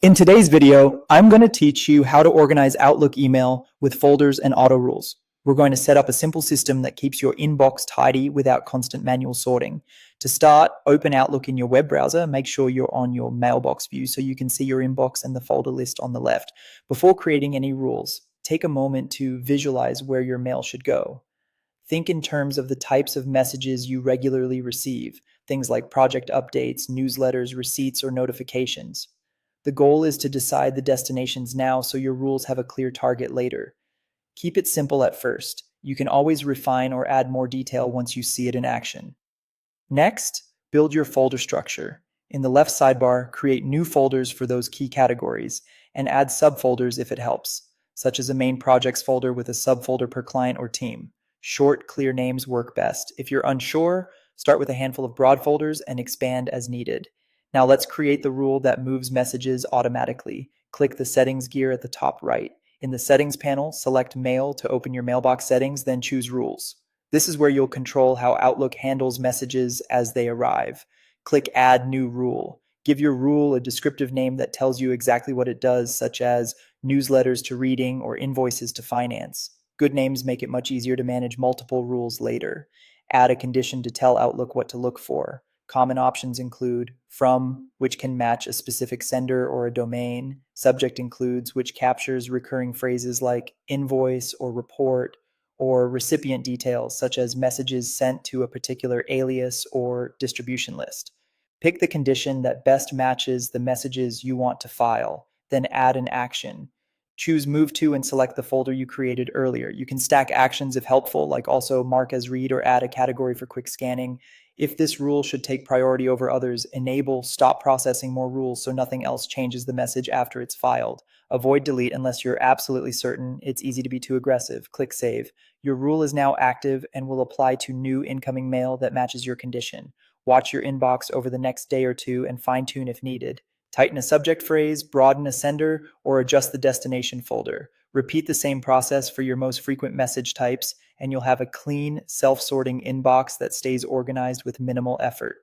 In today's video, I'm going to teach you how to organize Outlook email with folders and auto rules. We're going to set up a simple system that keeps your inbox tidy without constant manual sorting. To start, open Outlook in your web browser. Make sure you're on your mailbox view so you can see your inbox and the folder list on the left. Before creating any rules, take a moment to visualize where your mail should go. Think in terms of the types of messages you regularly receive, things like project updates, newsletters, receipts, or notifications. The goal is to decide the destinations now so your rules have a clear target later. Keep it simple at first. You can always refine or add more detail once you see it in action. Next, build your folder structure. In the left sidebar, create new folders for those key categories and add subfolders if it helps, such as a main projects folder with a subfolder per client or team. Short, clear names work best. If you're unsure, start with a handful of broad folders and expand as needed. Now let's create the rule that moves messages automatically. Click the settings gear at the top right. In the settings panel, select Mail to open your mailbox settings, then choose Rules. This is where you'll control how Outlook handles messages as they arrive. Click Add New Rule. Give your rule a descriptive name that tells you exactly what it does, such as newsletters to reading or invoices to finance. Good names make it much easier to manage multiple rules later. Add a condition to tell Outlook what to look for. Common options include from, which can match a specific sender or a domain. Subject includes, which captures recurring phrases like invoice or report, or recipient details such as messages sent to a particular alias or distribution list. Pick the condition that best matches the messages you want to file, then add an action. Choose Move To and select the folder you created earlier. You can stack actions if helpful, like also mark as read or add a category for quick scanning. If this rule should take priority over others, enable Stop Processing More Rules so nothing else changes the message after it's filed. Avoid delete unless you're absolutely certain it's easy to be too aggressive. Click Save. Your rule is now active and will apply to new incoming mail that matches your condition. Watch your inbox over the next day or two and fine-tune if needed. Tighten a subject phrase, broaden a sender, or adjust the destination folder. Repeat the same process for your most frequent message types, and you'll have a clean, self-sorting inbox that stays organized with minimal effort.